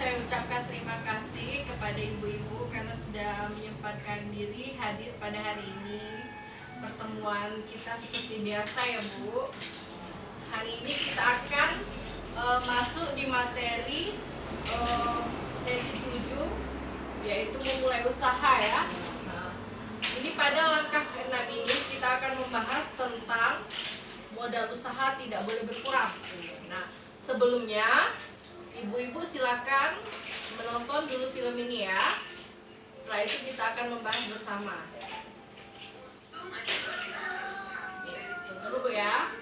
saya ucapkan terima kasih kepada ibu-ibu karena sudah menyempatkan diri hadir pada hari ini. Pertemuan kita seperti biasa ya Bu. Hari ini kita akan masuk di materi sesi 7, yaitu memulai usaha ya. Ini pada langkah ke-6 ini kita akan membahas tentang modal usaha tidak boleh berkurang. Nah, sebelumnya ibu-ibu silakan menonton dulu film ini ya. Setelah itu kita akan membahas bersama. Tunggu Bu ya.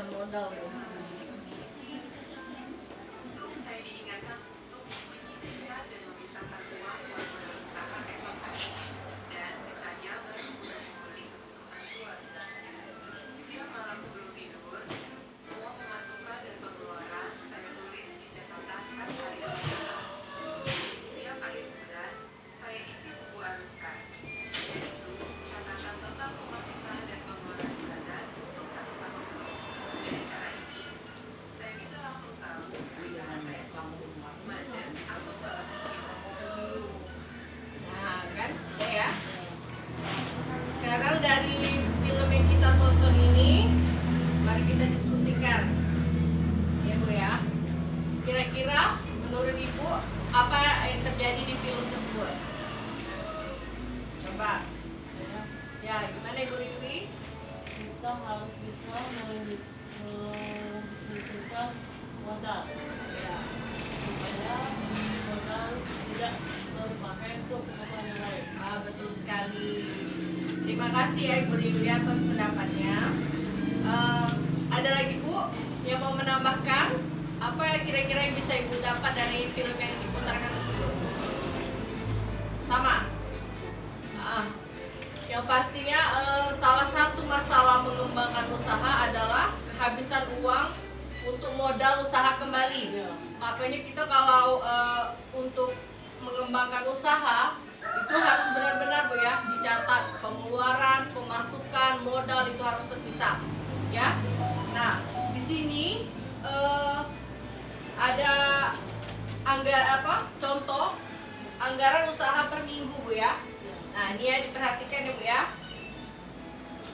Modal ya. Saya diingatkan untuk menyisihkan dan memisahkan uang buat modal usaha esok hari, dan sisanya baru beli kebutuhan keluarga. Tiap malam sebelum tidur, semua pemasukan dan pengeluaran saya tulis di catatan kas harian usaha. Tiap akhir bulan, saya isi buku arus kas, yaitu catatan tentang pemasukan dan pengeluaran bulanan untuk 1 tahun. Dengan cara ini, saya bisa langsung tahu usaha saya mandat atau balas cicil. Nah, kan? Ya. Sekarang dari film yang kita tonton ini, mari kita diskusikan. Ya Bu ya. Kira-kira menurut Ibu apa yang terjadi di film tersebut? Coba. Ya, gimana Ibu Riwi? Kita harus bisa menyisihkan modal Ya. supaya modal tidak terpakai untuk keperluan yang lain. Betul sekali. Terima kasih ya Ibu Riwi atas pendapatnya. Ada lagi Bu yang mau menambahkan apa kira-kira yang bisa Ibu dapat dari film yang diputarkan tersebut? Sama. Yang pastinya salah satu masalah mengembangkan usaha adalah kehabisan uang untuk modal usaha kembali. Ya. Makanya kita kalau untuk mengembangkan usaha itu harus benar-benar Bu ya dicatat pengeluaran, pemasukan, modal itu harus terpisah ya. Nah, di sini ada contoh anggaran usaha per minggu Bu ya. Nah, ini ya diperhatikan ya Bu ya.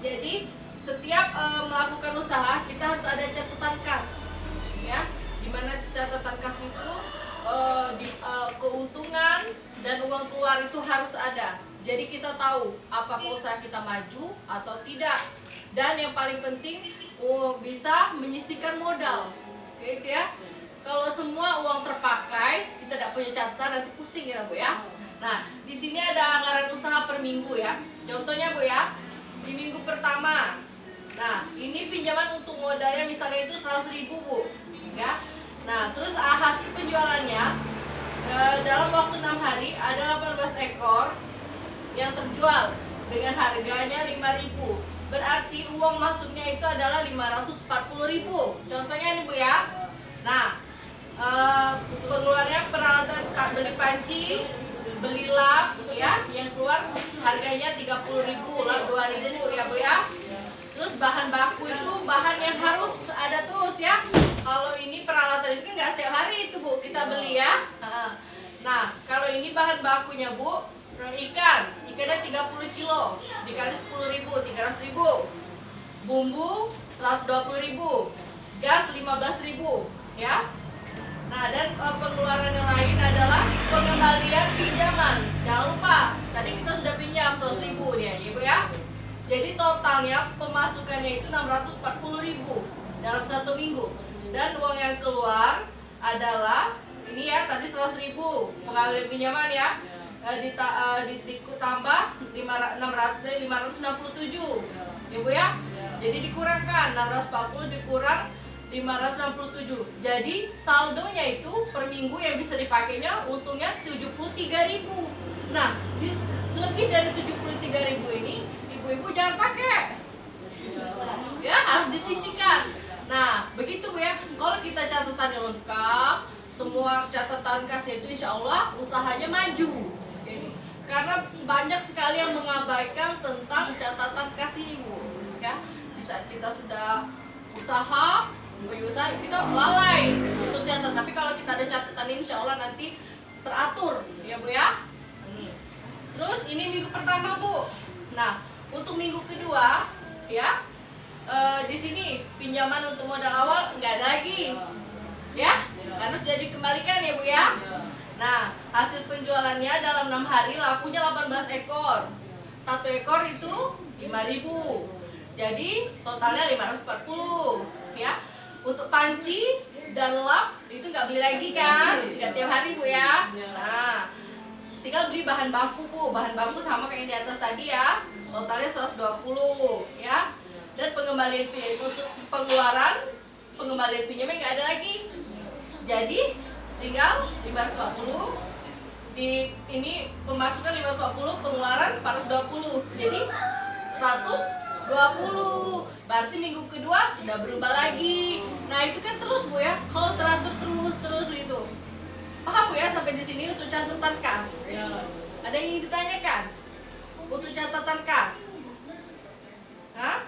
Jadi setiap melakukan usaha kita harus ada catatan kas ya, dimana catatan kas itu keuntungan dan uang keluar itu harus ada. Jadi kita tahu apakah usaha kita maju atau tidak, dan yang paling penting bisa menyisihkan modal gitu ya. Kalau semua uang terpakai kita tidak punya catatan nanti pusing ya Bu ya. Nah, di sini ada anggaran usaha per minggu ya. Contohnya Bu ya, di minggu pertama. Nah, ini pinjaman untuk modalnya misalnya itu 100.000 Bu, ya. Nah, terus hasil penjualannya dalam waktu 6 hari ada 18 ekor yang terjual dengan harganya 5.000. Berarti uang masuknya itu adalah 540.000. Contohnya nih Bu ya. Nah, pengeluarannya peralatan beli panci, beli lap ya, yang keluar harganya 30.000, lap 2.000 ya Bu ya. Terus bahan baku itu bahan yang harus ada terus ya. Kalau ini peralatan itu kan nggak setiap hari itu Bu kita beli ya. Nah, kalau ini bahan bakunya Bu, ikan ikannya 30 kilo dikali 10.000, 300.000. Bumbu 120.000, gas 15.000, ya. Nah, dan pengeluaran yang lain adalah pengembalian pinjaman. Jangan lupa, tadi kita sudah pinjam 100.000 nih, Ibu ya. Jadi totalnya pemasukannya itu 640.000 dalam 1 minggu. Dan uang yang keluar adalah ini ya, tadi 100.000 pengembalian pinjaman ya. Ditambah 567, Ibu ya. Jadi dikurangkan 640 dikurang 567. Jadi saldonya itu per minggu yang bisa dipakainya untungnya 73.000. Nah, lebih dari 73.000 ini ibu-ibu jangan pakai. Ya, harus disisihkan. Nah, begitu Bu ya. Kalau kita catatannya lengkap, semua catatan kas itu insya Allah usahanya maju. Karena banyak sekali yang mengabaikan tentang catatan kas ini Bu. Ya, di saat kita sudah usaha kita lalai untuk catat. Tapi kalau kita ada catatan ini insya Allah nanti teratur ya Bu ya. Terus ini minggu pertama Bu. Nah, untuk minggu kedua ya, di sini pinjaman untuk modal awal nggak ada lagi ya, karena sudah dikembalikan ya Bu ya. Nah, hasil penjualannya dalam 6 hari lakunya 18 ekor. 1 ekor itu 5.000. Jadi totalnya 540 ya. Untuk panci dan lap itu nggak beli lagi kan, nggak tiap hari Bu ya. Nah, tinggal beli bahan baku Bu. Bahan baku sama kayak yang di atas tadi ya. Totalnya 120 ya. Dan pengembalian untuk pengembalian pinjaman nggak ada lagi. Jadi tinggal 540 di ini pemasukan 540, pengeluaran 420. Jadi 120. Berarti minggu kedua sudah berubah lagi. Nah, itu kan terus Bu ya. Kalau teratur terus gitu. Paham Bu ya sampai di sini untuk catatan kas? Ada yang ingin ditanyakan? Untuk catatan kas? Hah?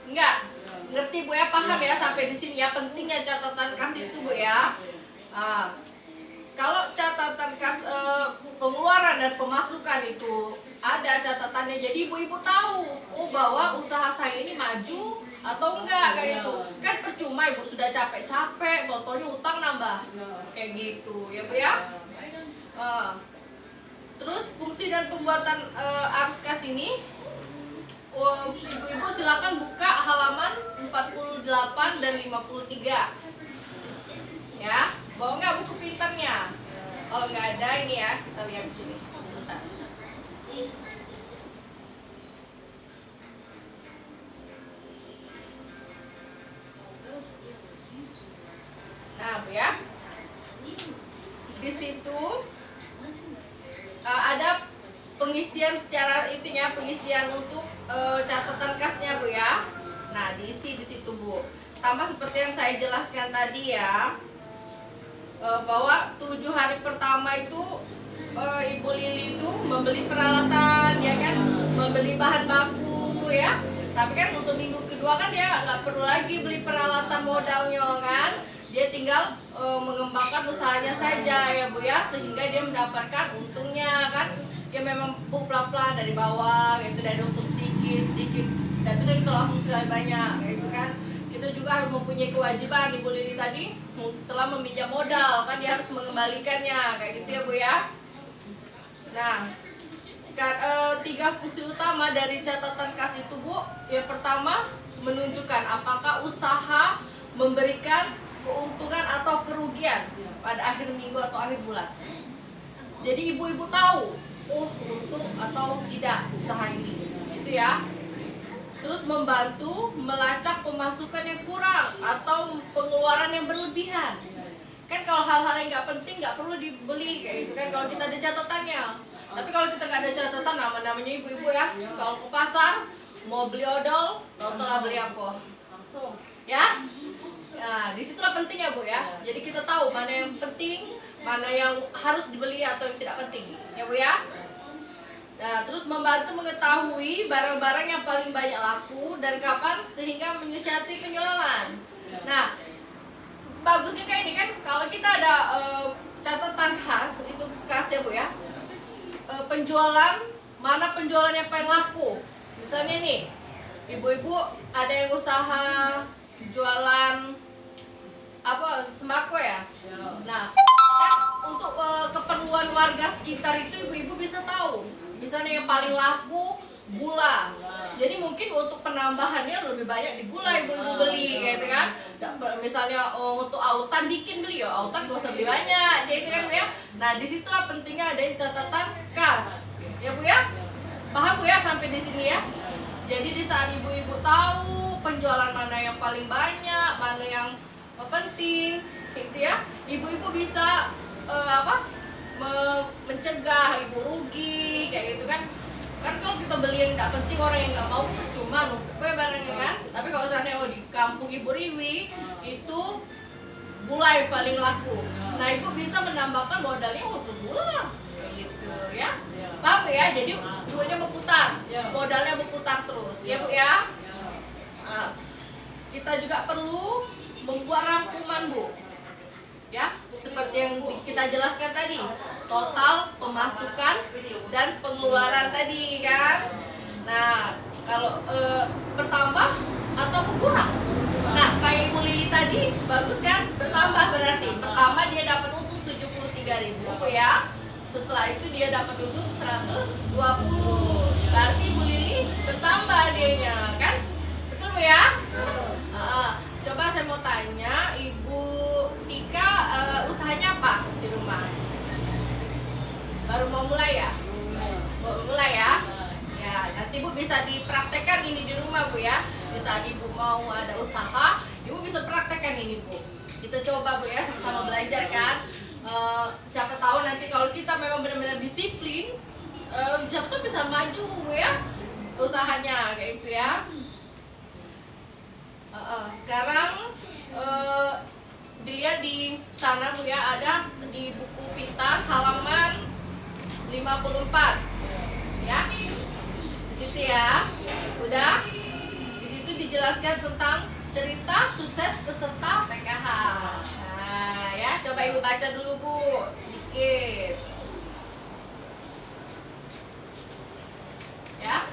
Enggak? Ngerti Bu ya, paham ya sampai di sini ya, pentingnya catatan kas itu Bu ya. Kalau catatan kas pengeluaran dan pemasukan itu ada catatannya, jadi ibu-ibu tahu bahwa usaha saya ini maju atau enggak kayak gitu. Kan percuma ibu sudah capek-capek, totalnya utang nambah kayak gitu ya Bu ya. Terus fungsi dan pembuatan arus kas ini, ibu-ibu silakan buka halaman 48 dan 53 ya. Bawa nggak buku pinternya? Kalau nggak ada ini ya, kita lihat di sini sebentar. Nah Bu ya, di situ ada pengisian secara itunya, pengisian untuk catatan kasnya Bu ya. Nah, diisi di situ Bu. Sama seperti yang saya jelaskan tadi ya, bahwa 7 hari pertama itu Ibu Lili itu membeli peralatan ya kan, membeli bahan baku ya. Tapi kan untuk minggu kedua kan dia nggak perlu lagi beli peralatan modalnya kan, dia tinggal mengembangkan usahanya saja ya Bu ya, sehingga dia mendapatkan untungnya kan. Dia memang pelan-pelan dari bawah gitu, dari untung sedikit dan bisa kita langsung sekali banyak gitu kan. Kita juga harus mempunyai kewajiban. Ibu Lili tadi telah meminjam modal kan, dia harus mengembalikannya kayak gitu ya Bu ya. Nah, 3 fungsi utama dari catatan kas itu Bu. Yang pertama, menunjukkan apakah usaha memberikan keuntungan atau kerugian pada akhir minggu atau akhir bulan. Jadi ibu-ibu tahu untung atau tidak usaha ini itu ya. Terus membantu melacak pemasukan yang kurang atau pengeluaran yang berlebihan. Kan kalau hal-hal yang nggak penting nggak perlu dibeli kayak gitu kan, kalau kita ada catatannya. Tapi kalau kita nggak ada catatan, namanya ibu-ibu ya, kalau ke pasar mau beli odol, total beli apa langsung ya. Nah, disitulah pentingnya Bu ya. Jadi kita tahu mana yang penting, mana yang harus dibeli atau yang tidak penting ya Bu ya. Nah, terus membantu mengetahui barang-barang yang paling banyak laku dan kapan, sehingga menyiasati penjualan. Nah, bagusnya kayak ini kan, kalau kita ada catatan khas itu untuk kas ya Bu ya. Penjualan, mana penjualan yang paling laku? Misalnya nih, ibu-ibu ada yang usaha jualan apa sembako ya. Nah, kan untuk keperluan warga sekitar itu ibu-ibu bisa tahu. Misalnya yang paling laku gula. Jadi mungkin untuk penambahannya lebih banyak di gula ibu-ibu beli kayak gitu kan. Misalnya untuk autan dikit beli ya, autan gak usah beli banyak, kayak gitu kan Bu ya. Nah, disitulah pentingnya ada catatan kas. Ya Bu ya? Paham Bu ya sampai di sini ya? Jadi di saat ibu-ibu tahu penjualan mana yang paling banyak, mana yang penting, gitu ya. Ibu-ibu bisa mencegah ibu rugi kayak gitu kan. Kan kalau kita beli yang nggak penting, orang yang nggak mau cuma numpuk barangnya kan. Tapi kalau misalnya di kampung Ibu Riwi itu gula yang paling laku. Nah, ibu bisa menambahkan modalnya untuk gula kayak gitu ya. Paham ya? Jadi duitnya berputar, modalnya berputar terus ya Bu ya. Nah, kita juga perlu membuat rangkuman Bu ya, seperti yang kita jelaskan tadi, total pemasukan dan pengeluaran tadi kan. Nah, kalau bertambah atau berkurang, nah kayak Ibu Lili tadi bagus kan, bertambah berarti pertama dia dapat untung 73.000 ya, setelah itu dia dapat untung 120, berarti Ibu Lili bertambah dianya kan, betul Bu ya. Coba saya mau tanya, Ibu Ika usahanya apa di rumah? Baru mau mulai ya? Mau mulai ya? Ya, nanti Bu bisa dipraktekkan ini di rumah Bu ya. Di saat Ibu mau ada usaha, Ibu bisa praktekkan ini Bu. Kita coba Bu ya, sama-sama belajar kan. Siapa tahu nanti kalau kita memang benar-benar disiplin, siapa tahu bisa maju Bu ya usahanya kayak gitu ya. Sekarang dilihat di sana Bu ya, ada di buku pintar halaman 54 ya, di situ ya. Udah di situ dijelaskan tentang cerita sukses peserta PKH. Nah ya, coba Ibu baca dulu Bu sedikit ya,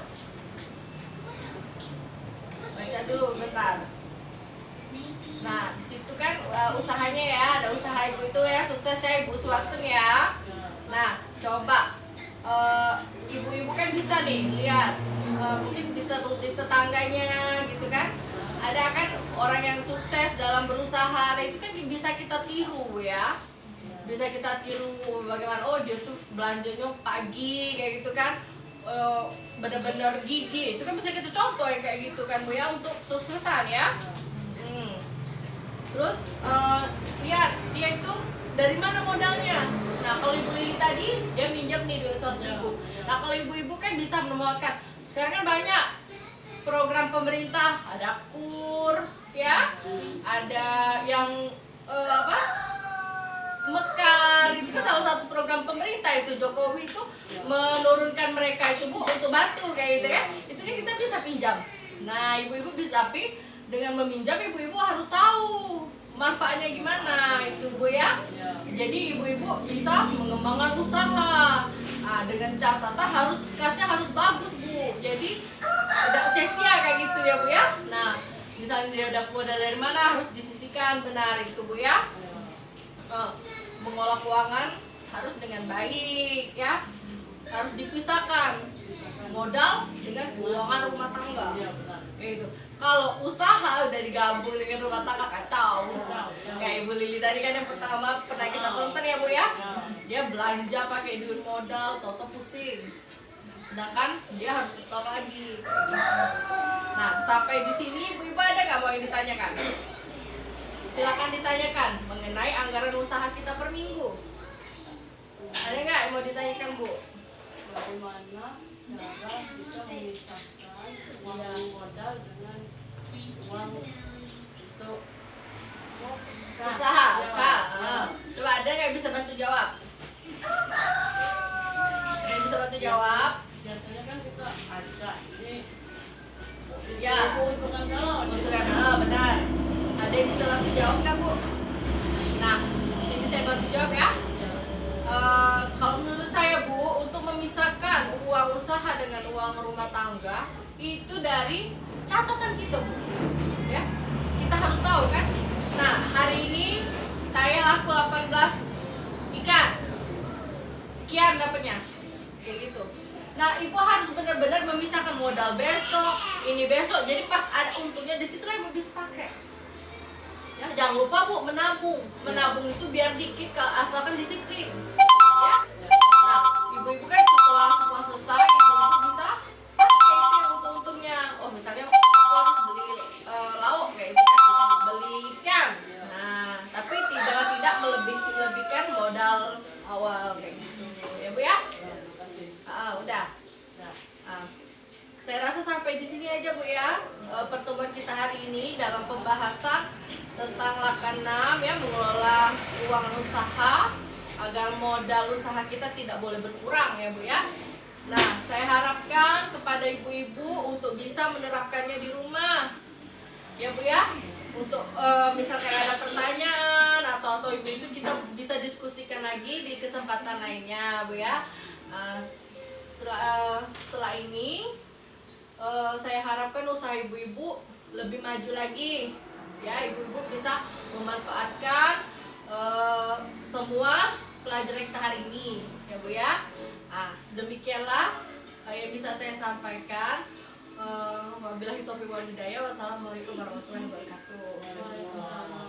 baca dulu bentar. Nah, di situ kan usahanya ya, ada usaha Ibu itu ya, sukses ya Ibu Suwatun ya. Nah, coba ibu-ibu kan bisa nih lihat mungkin di tetangganya gitu kan. Ada kan orang yang sukses dalam berusaha, nah itu kan bisa kita tiru ya. Bisa kita tiru bagaimana, oh dia tuh belanjanya pagi kayak gitu kan. Benar-benar gigi, itu kan bisa kita contoh yang kayak gitu kan Bu ya, untuk suksesan ya. Terus lihat dia itu dari mana modalnya. Nah, kalau Ibu Lili tadi dia minjem nih 200.000. Nah, kalau ibu-ibu kan bisa menemukan. Sekarang kan banyak program pemerintah, ada KUR ya. Ada yang Mekar, itu kan salah satu program pemerintah itu. Jokowi itu menurunkan mereka itu Bu untuk bantu kayak gitu kan. Itu kan kita bisa pinjam. Nah, ibu-ibu bisa, tapi dengan meminjam ibu-ibu harus tahu manfaatnya gimana itu Bu ya. Jadi ibu-ibu bisa mengembangkan usaha. Nah, dengan catatan kasnya harus bagus Bu. Jadi tidak sia-sia kayak gitu ya Bu ya. Nah, misalnya dia dapat modal dari mana harus disisihkan benar itu Bu ya. Mengolah keuangan harus dengan baik ya. Harus dipisahkan modal dengan keuangan rumah tangga. Kayak gitu. Kalau usaha udah digabung dengan rumah tangga kacau. Kayak Ibu Lili tadi kan yang pertama pernah kita tonton ya Bu ya. Dia belanja pakai duit modal, toto pusing. Sedangkan dia harus setor lagi. Nah, sampai di sini ibu-ibu ada nggak mau yang ditanyakan? Silakan ditanyakan mengenai anggaran usaha kita per minggu. Ada nggak yang mau ditanyakan Bu? Bagaimana cara kita memisahkan uang modal dengan uang untuk Usaha, Kak. Coba ada nggak yang bisa bantu jawab? Ada yang bisa bantu jawab? Biasanya kan kita ada ini Ya. keuntungan galon. Keuntungan, benar. Ada yang bisa bantu jawab nggak Bu? Nah, di sini saya bantu jawab ya. rumah tangga itu dari catatan kita, Bu. Ya. Kita harus tahu kan. Nah, hari ini saya laku 18 ikan. Sekian dapatnya. Kayak gitu. Nah, ibu harus benar-benar memisahkan modal besok, ini besok. Jadi pas ada untungnya di situ lah ibu bisa pakai. Ya, jangan lupa Bu menabung. Menabung itu biar dikit asalkan disiplin. Ya. Nah, ibu-ibu kan setelah semua selesai, ibu-ibu bisa pakai itu yang untung-untungnya. Oh, misalnya aku harus beli lauk kayak itu kan, beli ikan. Nah, tapi tidak melebihkan modal awal kayak gitu. Ya, Bu ya? Udah. Saya rasa sampai di sini aja, Bu ya, pertemuan kita hari ini dalam pembahasan tentang Lakana ya, mengelola uang usaha agar modal usaha kita tidak boleh berkurang ya, Bu ya. Nah, saya harapkan kepada ibu-ibu untuk bisa menerapkannya di rumah. Ya, Bu ya. Untuk misalkan ada pertanyaan atau ibu itu kita bisa diskusikan lagi di kesempatan lainnya, Bu ya. Setelah ini saya harapkan usaha ibu-ibu lebih maju lagi ya, ibu-ibu bisa memanfaatkan semua pelajaran kita hari ini ya, Bu ya. Sedemikianlah yang bisa saya sampaikan. Wabillahi taufiq wal hidayah. Wassalamualaikum warahmatullahi wabarakatuh.